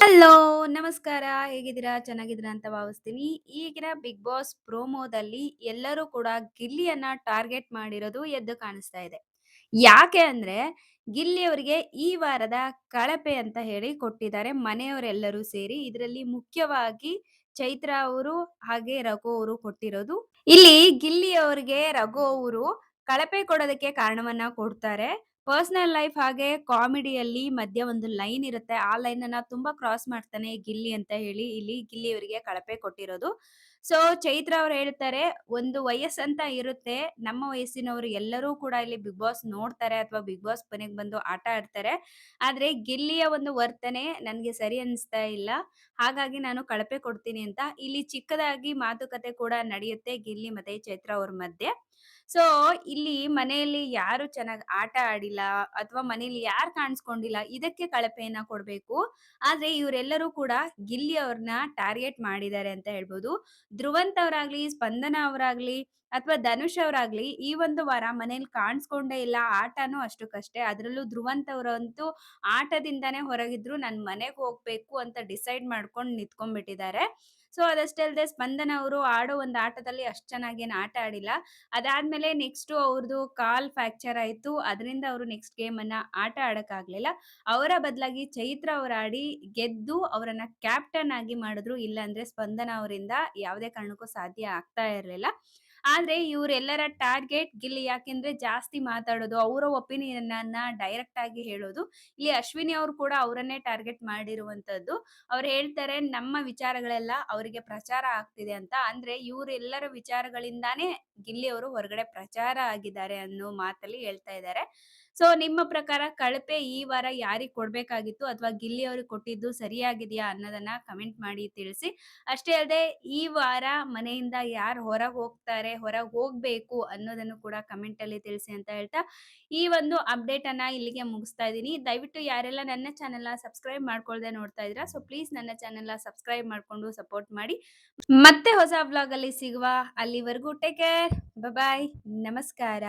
Hello! ನಮಸ್ಕಾರ. ಹೇಗಿದ್ದೀರಾ? ಚೆನ್ನಾಗಿದ್ದೀರಾ ಅಂತ ಭಾವಿಸ್ತೀನಿ. ಈಗಿನ ಬಿಗ್ ಬಾಸ್ ಪ್ರೋಮೋದಲ್ಲಿ ಎಲ್ಲರೂ ಕೂಡ ಗಿಲ್ಲಿಯನ್ನ ಟಾರ್ಗೆಟ್ ಮಾಡಿರೋದು ಎದ್ದು ಕಾಣಿಸ್ತಾ ಇದೆ. ಯಾಕೆ ಅಂದ್ರೆ, ಗಿಲ್ಲಿ ಅವರಿಗೆ ಈ ವಾರದ ಕಳಪೆ ಅಂತ ಹೇಳಿ ಕೊಟ್ಟಿದ್ದಾರೆ ಮನೆಯವರೆಲ್ಲರೂ ಸೇರಿ. ಇದರಲ್ಲಿ ಮುಖ್ಯವಾಗಿ ಚೈತ್ರ ಅವರು ಹಾಗೆ ರಘು ಅವರು ಕೊಟ್ಟಿರೋದು. ಇಲ್ಲಿ ಗಿಲ್ಲಿ ಅವರಿಗೆ ರಘು ಅವರು ಕಳಪೆ ಕೊಡೋದಕ್ಕೆ ಕಾರಣವನ್ನ ಕೊಡ್ತಾರೆ. ಪರ್ಸನಲ್ ಲೈಫ್ ಹಾಗೆ ಕಾಮಿಡಿಯಲ್ಲಿ ಮಧ್ಯ ಒಂದು ಲೈನ್ ಇರುತ್ತೆ. ಆ ಲೈನನ್ನ ತುಂಬಾ ಕ್ರಾಸ್ ಮಾಡ್ತಾನೆ ಗಿಲ್ಲಿ ಅಂತ ಹೇಳಿ ಇಲ್ಲಿ ಗಿಲ್ಲಿ ಅವರಿಗೆ ಕಳಪೆ ಕೊಟ್ಟಿರೋದು. ಸೊ, ಚೈತ್ರ ಅವ್ರು ಹೇಳ್ತಾರೆ, ಒಂದು ವಯಸ್ಸಂತ ಇರುತ್ತೆ. ನಮ್ಮ ವಯಸ್ಸಿನವರು ಎಲ್ಲರೂ ಕೂಡ ಇಲ್ಲಿ ಬಿಗ್ ಬಾಸ್ ನೋಡ್ತಾರೆ ಅಥವಾ ಬಿಗ್ ಬಾಸ್ ಮನೆಗೆ ಬಂದು ಆಟ ಆಡ್ತಾರೆ. ಆದ್ರೆ ಗಿಲ್ಲಿಯ ಒಂದು ವರ್ತನೆ ನನ್ಗೆ ಸರಿ ಅನಿಸ್ತಾ ಇಲ್ಲ. ಹಾಗಾಗಿ ನಾನು ಕಳಪೆ ಕೊಡ್ತೀನಿ ಅಂತ ಇಲ್ಲಿ ಚಿಕ್ಕದಾಗಿ ಮಾತುಕತೆ ಕೂಡ ನಡೆಯುತ್ತೆ ಗಿಲ್ಲಿ ಮತ್ತೆ ಚೈತ್ರ ಅವ್ರ ಮಧ್ಯೆ. ಸೊ, ಇಲ್ಲಿ ಮನೆಯಲ್ಲಿ ಯಾರು ಚೆನ್ನಾಗ್ ಆಟ ಆಡಿಲ್ಲ ಅಥವಾ ಮನೇಲಿ ಯಾರು ಕಾಣಿಸ್ಕೊಂಡಿಲ್ಲ ಇದಕ್ಕೆ ಕಳಪೆಯನ್ನ ಕೊಡ್ಬೇಕು. ಆದ್ರೆ ಇವರೆಲ್ಲರೂ ಕೂಡ ಗಿಲ್ಲಿ ಅವ್ರನ್ನ ಟಾರ್ಗೆಟ್ ಮಾಡಿದ್ದಾರೆ ಅಂತ ಹೇಳ್ಬೋದು. ಧ್ರುವಂತ್ ಅವರಾಗ್ಲಿ, ಸ್ಪಂದನ ಅವರಾಗ್ಲಿ ಅಥವಾ ಧನುಷ್ ಅವರಾಗ್ಲಿ ಈ ಒಂದು ವಾರ ಮನೇಲಿ ಕಾಣಿಸ್ಕೊಂಡೇ ಇಲ್ಲ. ಆಟನೂ ಅಷ್ಟಕ್ಕಷ್ಟೇ. ಅದ್ರಲ್ಲೂ ಧ್ರುವಂತ್ ಅವರಂತೂ ಆಟದಿಂದಾನೇ ಹೊರಗಿದ್ರು. ನಾನ್ ಮನೆಗ್ ಹೋಗ್ಬೇಕು ಅಂತ ಡಿಸೈಡ್ ಮಾಡ್ಕೊಂಡ್ ನಿಂತ್ಕೊಂಡ್ಬಿಟ್ಟಿದ್ದಾರೆ. ಸೊ, ಅದಷ್ಟೇ ಅಲ್ಲದೆ ಸ್ಪಂದನ ಅವರು ಆಡೋ ಒಂದು ಆಟದಲ್ಲಿ ಅಷ್ಟ್ ಚೆನ್ನಾಗೇನ್ ಆಟ ಆಡಿಲ್ಲ. ಅದಾದ್ಮೇಲೆ ನೆಕ್ಸ್ಟು ಅವ್ರದ್ದು ಕಾಲ್ ಫ್ರ್ಯಾಕ್ಚರ್ ಆಯ್ತು. ಅದರಿಂದ ಅವರು ನೆಕ್ಸ್ಟ್ ಗೇಮನ್ನ ಆಟ ಆಡಕ್ಕಾಗ್ಲಿಲ್ಲ. ಅವರ ಬದಲಾಗಿ ಚೈತ್ರ ಅವ್ರು ಆಡಿ ಗೆದ್ದು ಅವರನ್ನ ಕ್ಯಾಪ್ಟನ್ ಆಗಿ ಮಾಡಿದ್ರು. ಇಲ್ಲಾಂದ್ರೆ ಸ್ಪಂದನ ಅವರಿಂದ ಯಾವುದೇ ಕಾರಣಕ್ಕೂ ಸಾಧ್ಯ ಆಗ್ತಾ ಇರ್ಲಿಲ್ಲ. ಆದ್ರೆ ಇವರೆಲ್ಲರ ಟಾರ್ಗೆಟ್ ಗಿಲ್ಲಿ. ಯಾಕೆಂದ್ರೆ ಜಾಸ್ತಿ ಮಾತಾಡೋದು, ಅವರ ಒಪಿನಿಯನ್ ಅನ್ನ ಡೈರೆಕ್ಟ್ ಆಗಿ ಹೇಳೋದು. ಇಲ್ಲಿ ಅಶ್ವಿನಿ ಅವರು ಕೂಡ ಅವರನ್ನೇ ಟಾರ್ಗೆಟ್ ಮಾಡಿರುವಂತದ್ದು. ಅವ್ರು ಹೇಳ್ತಾರೆ ನಮ್ಮ ವಿಚಾರಗಳೆಲ್ಲ ಅವರಿಗೆ ಪ್ರಚಾರ ಆಗ್ತಿದೆ ಅಂತ. ಅಂದ್ರೆ ಇವರೆಲ್ಲರ ವಿಚಾರಗಳಿಂದಾನೇ ಗಿಲ್ಲಿ ಅವರು ಹೊರಗಡೆ ಪ್ರಚಾರ ಆಗಿದ್ದಾರೆ ಅನ್ನೋ ಮಾತಲ್ಲಿ ಹೇಳ್ತಾ ಇದ್ದಾರೆ. ಸೊ, ನಿಮ್ಮ ಪ್ರಕಾರ ಕಳಪೆ ಈ ವಾರ ಯಾರಿಗ್ ಕೊಡ್ಬೇಕಾಗಿತ್ತು ಅಥವಾ ಗಿಲ್ಲಿ ಅವ್ರಿಗೆ ಕೊಟ್ಟಿದ್ದು ಸರಿಯಾಗಿದೆಯಾ ಅನ್ನೋದನ್ನ ಕಮೆಂಟ್ ಮಾಡಿ ತಿಳಿಸಿ. ಅಷ್ಟೇ ಅಲ್ಲದೆ ಈ ವಾರ ಮನೆಯಿಂದ ಯಾರು ಹೊರಗ್ ಹೋಗ್ತಾರೆ, ಹೊರಗ್ ಹೋಗ್ಬೇಕು ಅನ್ನೋದನ್ನು ಕೂಡ ಕಮೆಂಟ್ ಅಲ್ಲಿ ತಿಳಿಸಿ ಅಂತ ಹೇಳ್ತಾ, ಈ ಒಂದು ಅಪ್ಡೇಟ್ ಅನ್ನ ಇಲ್ಲಿಗೆ ಮುಗಿಸ್ತಾ ಇದ್ದೀನಿ. ದಯವಿಟ್ಟು ಯಾರೆಲ್ಲ ನನ್ನ ಚಾನೆಲ್‌ನ ಸಬ್ಸ್ಕ್ರೈಬ್ ಮಾಡ್ಕೊಳ್ದೆ ನೋಡ್ತಾ ಇದ್ದೀರಾ, ಸೊ ಪ್ಲೀಸ್ ನನ್ನ ಚಾನೆಲ್‌ನ ಸಬ್ಸ್ಕ್ರೈಬ್ ಮಾಡ್ಕೊಂಡು ಸಪೋರ್ಟ್ ಮಾಡಿ. ಮತ್ತೆ ಹೊಸ ವ್ಲಾಗ್ ಅಲ್ಲಿ ಸಿಗುವ. ಅಲ್ಲಿವರೆಗೂ ಟೇಕ್ ಕೇರ್. ಬಾಯ್. ನಮಸ್ಕಾರ.